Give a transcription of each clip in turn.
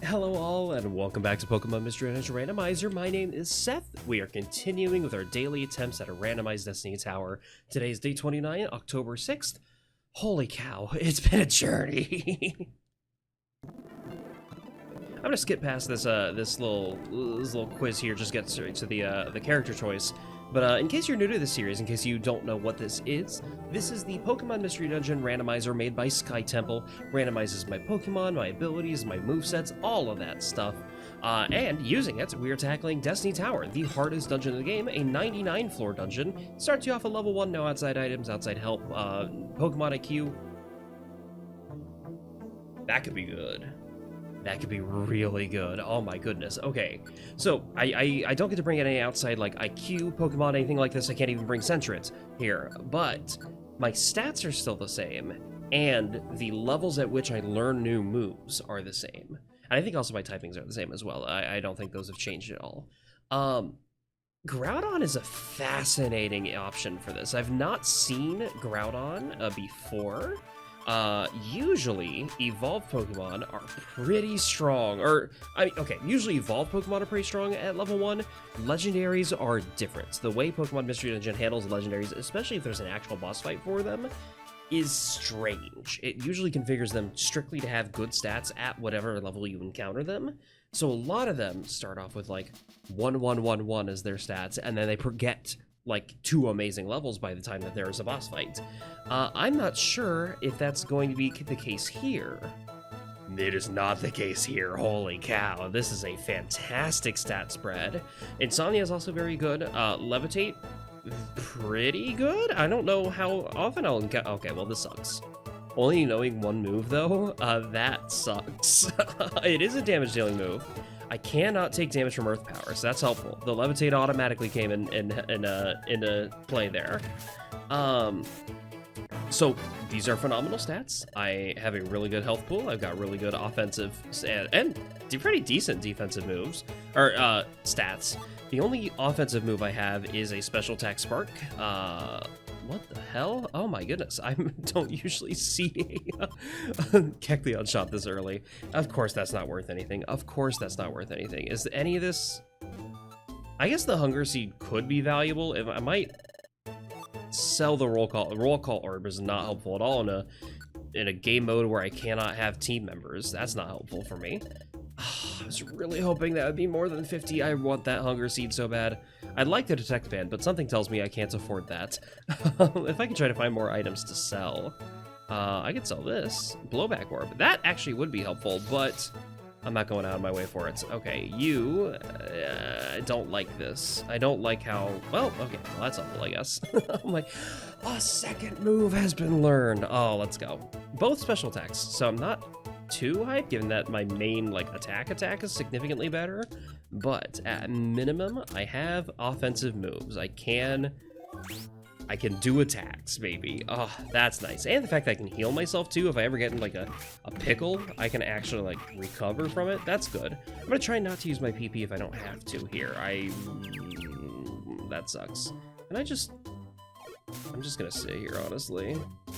Hello all, and welcome back to Pokemon Mystery Dungeon Randomizer. My name is Seth. We are continuing with our daily attempts at a randomized Destiny Tower. Today is day 29, October 6th. Holy cow, it's been a journey. I'm gonna skip past this this little quiz here, just get straight to the character choice. But in case you're new to this series, in case you don't know what this is the Pokemon Mystery Dungeon Randomizer made by Sky Temple. Randomizes my Pokemon, my abilities, my movesets, all of that stuff. And using it, we are tackling Destiny Tower, the hardest dungeon in the game, a 99 floor dungeon. Starts you off at level 1, no outside items, outside help, Pokemon IQ. That could be good. That could be really good. Oh my goodness. Okay, so I don't get to bring any outside like IQ, Pokemon, anything like this. I can't even bring Sentrets here, but my stats are still the same, and the levels at which I learn new moves are the same. And I think also my typings are the same as well. I don't think those have changed at all. GROUDON is a fascinating option for this. I've not seen GROUDON before. Usually evolved Pokemon are pretty strong, usually evolved Pokemon are pretty strong at level 1. Legendaries are different. The way Pokemon Mystery Dungeon handles legendaries, especially if there's an actual boss fight for them, is strange. It usually configures them strictly to have good stats at whatever level you encounter them. So a lot of them start off with like 1-1-1-1 as their stats, and then they get like 2 amazing levels by the time that there is a boss fight. I'm not sure if that's going to be the case here. It is not the case here. Holy cow, this is a fantastic stat spread. Insomnia is also very good. Levitate, pretty good. I don't know how often I'll encounter. Okay, well, this sucks. Only knowing one move though, that sucks. It is a damage dealing move. I cannot take damage from Earth Power, so that's helpful. The Levitate automatically came into play there. So these are phenomenal stats. I have a really good health pool. I've got really good offensive and pretty decent defensive moves or stats. The only offensive move I have is a special attack Spark. What the hell? Oh my goodness, I don't usually see a Kecleon shot this early. Of course that's not worth anything. Of course that's not worth anything. Is any of this... I guess the Hunger Seed could be valuable. If I might sell the Roll Call. Roll Call Orb is not helpful at all in a game mode where I cannot have team members. That's not helpful for me. I was really hoping that would be more than 50. I want that Hunger Seed so bad. I'd like the Detect Band, but something tells me I can't afford that. If I can try to find more items to sell, I could sell this. Blowback Orb. That actually would be helpful, but I'm not going out of my way for it. Okay, you... I don't like this. I don't like how... Well, okay, well, that's helpful, I guess. I'm like, a second move has been learned. Oh, let's go. Both special attacks, so I'm not too hyped, given that my main attack is significantly better, but at minimum I have offensive moves. I can do attacks, maybe. Oh, that's nice. And the fact that I can heal myself too. If I ever get in like a pickle, I can actually like recover from it. That's good. I'm gonna try not to use my PP if I don't have to here. That sucks. And I'm just gonna sit here, honestly.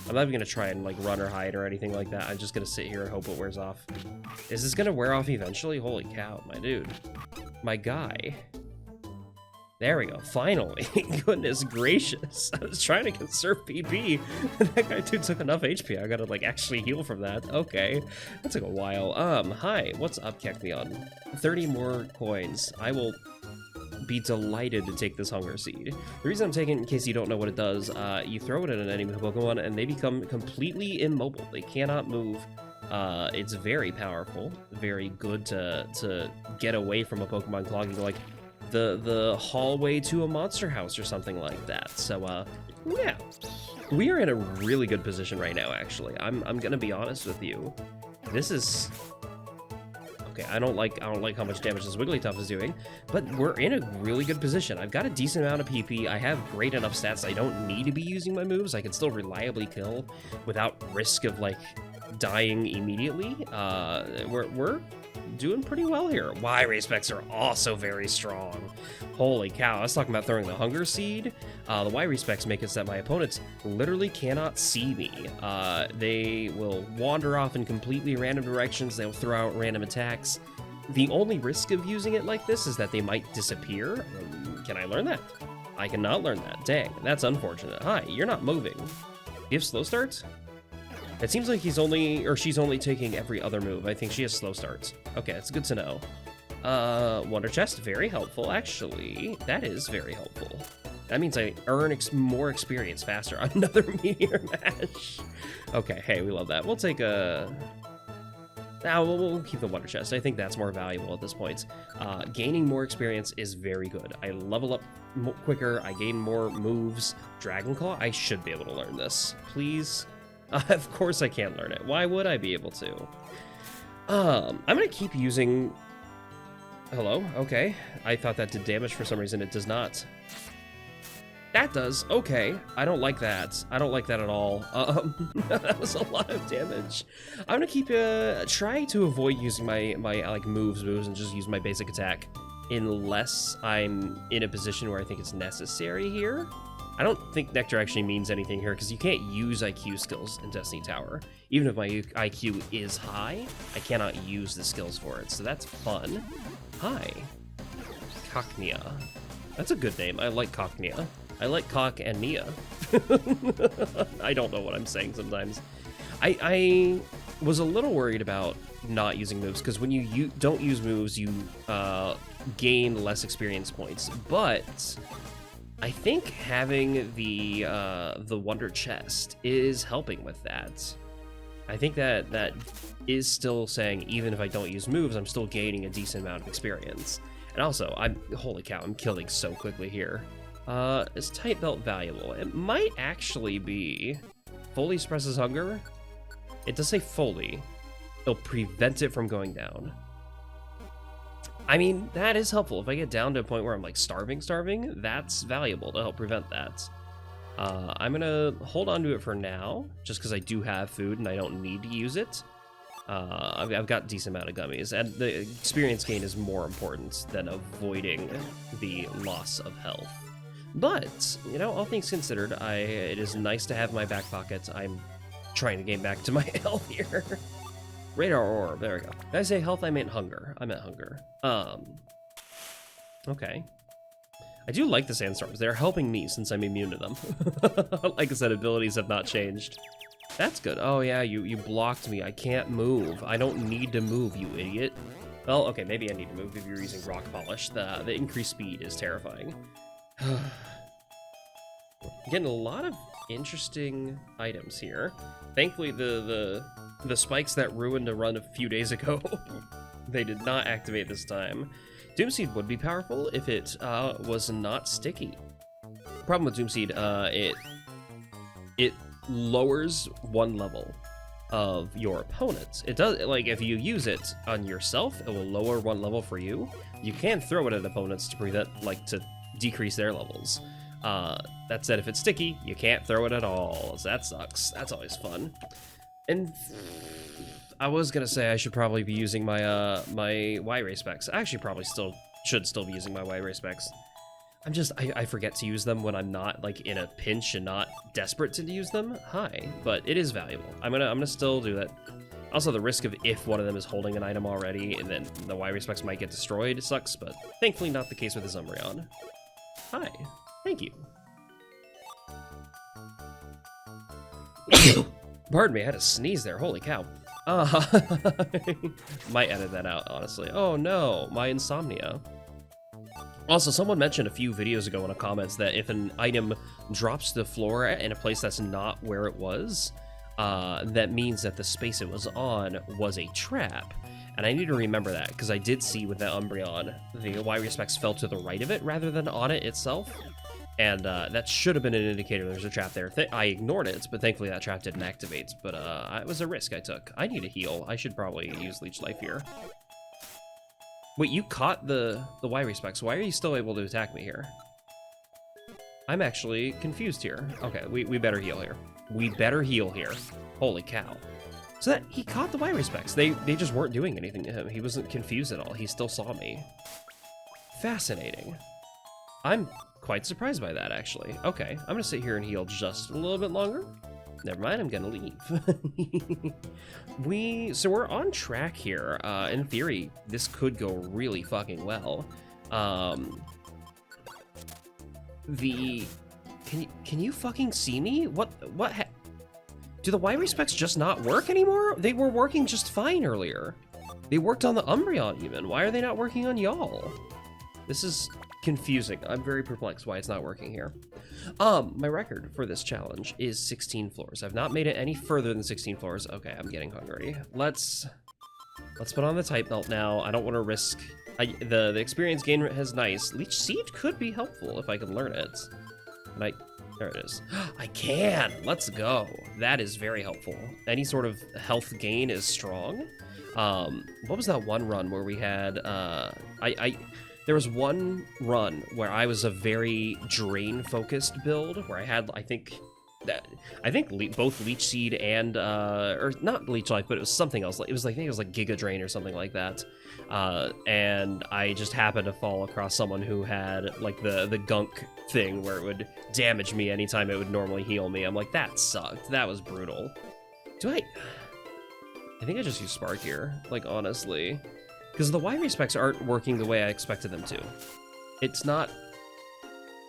I'm not even gonna try and like run or hide or anything like that. I'm just gonna sit here and hope it wears off. Is this gonna wear off eventually? Holy cow, my dude. My guy. There we go, finally. Goodness gracious. I was trying to conserve PP, and that guy dude took enough HP. I gotta like actually heal from that. Okay, that took a while. Hi, what's up, Kecleon? 30 more coins. I will be delighted to take this Hunger Seed. The reason I'm taking it, in case you don't know what it does, you throw it at an enemy Pokemon and they become completely immobile. They cannot move. It's very powerful, very good to get away from a Pokemon clogging like the hallway to a monster house or something like that. So yeah, we are in a really good position right now. Actually, I'm gonna be honest with you. This is okay. I don't like how much damage this Wigglytuff is doing, but we're in a really good position. I've got a decent amount of PP. I have great enough stats. I don't need to be using my moves. I can still reliably kill without risk of like dying immediately. We're doing pretty well here. Y-ray specs are also very strong. Holy cow, I was talking about throwing the Hunger Seed. The Y specs make it so that my opponents literally cannot see me. They will wander off in completely random directions. They'll throw out random attacks. The only risk of using it like this is that they might disappear. Can I learn that? I cannot learn that. Dang, that's unfortunate. Hi, you're not moving. Do you have slow starts? It seems like he's only, or she's only taking every other move. I think she has slow starts. Okay, it's good to know. Wonder Chest, very helpful, actually. That is very helpful. That means I earn more experience faster. Another Meteor Mash. Okay, hey, we love that. We'll take a... Now, we'll keep the Wonder Chest. I think that's more valuable at this point. Gaining more experience is very good. I level up quicker. I gain more moves. Dragon Claw, I should be able to learn this. Please? Of course I can't learn it. Why would I be able to? I'm going to keep using... Hello? Okay. I thought that did damage for some reason. It does not. That does. Okay. I don't like that. I don't like that at all. That was a lot of damage. I'm gonna keep trying to avoid using my like moves and just use my basic attack unless I'm in a position where I think it's necessary here. I don't think Nectar actually means anything here because you can't use IQ skills in Destiny Tower. Even if my IQ is high, I cannot use the skills for it. So that's fun. Hi. Cocknea. That's a good name. I like Cocknea. I like Cock and Nia. I don't know what I'm saying sometimes. I was a little worried about not using moves, because when you don't use moves, you gain less experience points. But I think having the Wonder Chest is helping with that. I think that is still saying, even if I don't use moves, I'm still gaining a decent amount of experience. And also, holy cow, I'm killing so quickly here. Is Tight Belt valuable? It might actually be. Fully suppresses hunger. It does say fully. It'll prevent it from going down. I mean, that is helpful. If I get down to a point where I'm like starving, that's valuable to help prevent that. I'm gonna hold on to it for now, just because I do have food and I don't need to use it. I've got a decent amount of gummies, and the experience gain is more important than avoiding the loss of health. But, you know, all things considered, it is nice to have my back pocket. I'm trying to gain back to my health here. Radar orb, there we go. Did I say health? I meant hunger. I meant hunger. Okay. I do like the sandstorms. They're helping me since I'm immune to them. Like I said, abilities have not changed. That's good. Oh yeah, you blocked me. I can't move. I don't need to move, you idiot. Well, okay, maybe I need to move if you're using rock polish. The increased speed is terrifying. Getting a lot of interesting items here. Thankfully, the spikes that ruined a run a few days ago, they did not activate this time. Doomseed would be powerful if it was not sticky. Problem with Doomseed, it lowers one level of your opponent. It does, like, if you use it on yourself, it will lower one level for you. You can throw it at opponents to prevent, like, to decrease their levels. That said, if it's sticky, you can't throw it at all. So that sucks. That's always fun. And I was gonna say I should probably be using my my Y-ray specs. I actually probably should still be using my Y-ray specs. I forget to use them when I'm not like in a pinch and not desperate to use them. Hi, but it is valuable. I'm gonna still do that. Also, the risk of if one of them is holding an item already and then the Y-ray specs might get destroyed sucks, but thankfully not the case with the Umbreon. Hi, thank you. Pardon me, I had to sneeze there. Holy cow. Might edit that out, honestly. Oh no, my insomnia. Also, someone mentioned a few videos ago in the comments that if an item drops to the floor in a place that's not where it was, that means that the space it was on was a trap. And I need to remember that, because I did see with that Umbreon, the Y-ray specs fell to the right of it rather than on it itself. And that should have been an indicator there's a trap there. I ignored it, but thankfully that trap didn't activate. But it was a risk I took. I need a heal. I should probably use Leech Life here. Wait, you caught the Y-ray specs. Why are you still able to attack me here? I'm actually confused here. Okay, we better heal here. We better heal here. Holy cow. So that he caught the Y-ray specs. They just weren't doing anything to him. He wasn't confused at all. He still saw me. Fascinating. I'm quite surprised by that, actually. Okay, I'm gonna sit here and heal just a little bit longer. Never mind, I'm gonna leave. So we're on track here. In theory, this could go really fucking well. Can you fucking see me? What do the Y respecs just not work anymore? They were working just fine earlier. They worked on the Umbreon even. Why are they not working on y'all? This is confusing. I'm very perplexed why it's not working here. My record for this challenge is 16 floors. I've not made it any further than 16 floors. Okay, I'm getting hungry. Let's put on the type belt now. I don't want to risk... the experience gain has nice. Leech Seed could be helpful if I can learn it. And there it is. I can! Let's go. That is very helpful. Any sort of health gain is strong. What was that one run where we had... There was one run where I was a very drain-focused build, where I had, I think both Leech Seed and, or not Leech Life, but it was something else. I think it was like Giga Drain or something like that. And I just happened to fall across someone who had, like, the gunk thing where it would damage me anytime it would normally heal me. I'm like, that sucked. That was brutal. I think I just used Spark here, like, honestly. Because the Y respecs aren't working the way I expected them to. It's not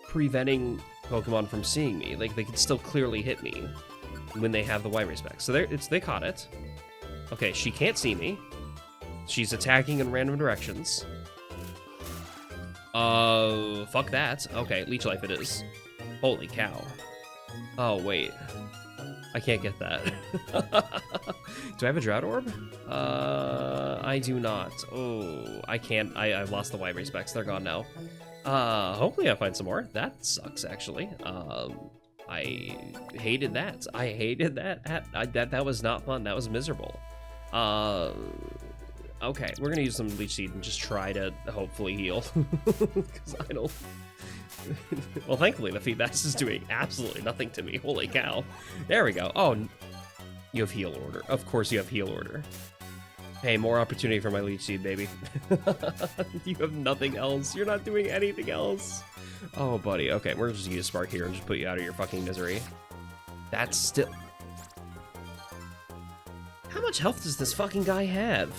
preventing Pokemon from seeing me. Like, they can still clearly hit me when they have the Y respecs. So they caught it. Okay, she can't see me. She's attacking in random directions. Fuck that. Okay, Leech Life it is. Holy cow. Oh, wait. I can't get that. Do I have a Drought Orb? I do not. Oh, I can't. I've lost the Y respecs. They're gone now. Hopefully I find some more. That sucks, actually. I hated that. I hated that. That was not fun. That was miserable. Okay, we're gonna use some Leech Seed and just try to hopefully heal. Because I don't... Well, thankfully, the Feedbass is doing absolutely nothing to me. Holy cow. There we go. Oh, you have Heal Order. Of course you have Heal Order. Hey, more opportunity for my Leech Seed, baby. You have nothing else. You're not doing anything else. Oh, buddy. Okay, we're just gonna use Spark here and just put you out of your fucking misery. That's still... How much health does this fucking guy have?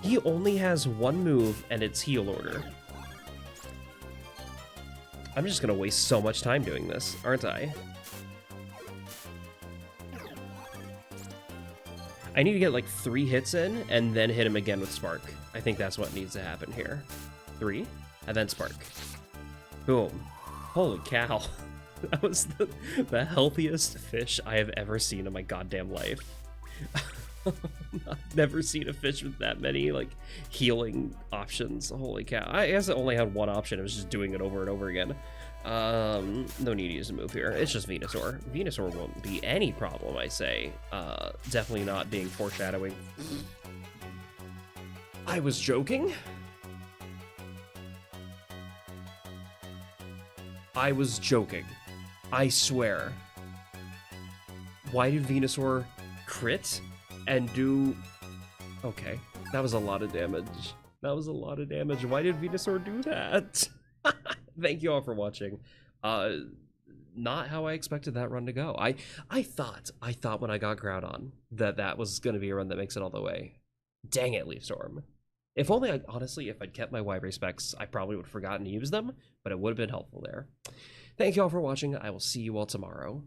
He only has one move, and it's Heal Order. I'm just gonna waste so much time doing this, aren't I? I need to get like 3 hits in, and then hit him again with Spark. I think that's what needs to happen here. 3, and then Spark. Boom. Holy cow. That was the healthiest fish I have ever seen in my goddamn life. I've never seen a fish with that many, like, healing options. Holy cow. I guess it only had one option. It was just doing it over and over again. No need to use a move here. It's just Venusaur. Venusaur won't be any problem, I say. Definitely not being foreshadowing. I was joking? I was joking. I swear. Why did Venusaur crit? And do... Okay, that was a lot of damage. That was a lot of damage. Why did Venusaur do that? Thank you all for watching. Not how I expected that run to go. I thought when I got Groudon that was going to be a run that makes it all the way. Dang it, Leaf Storm. If only, honestly, if I'd kept my Y respecs, I probably would have forgotten to use them, but it would have been helpful there. Thank you all for watching. I will see you all tomorrow.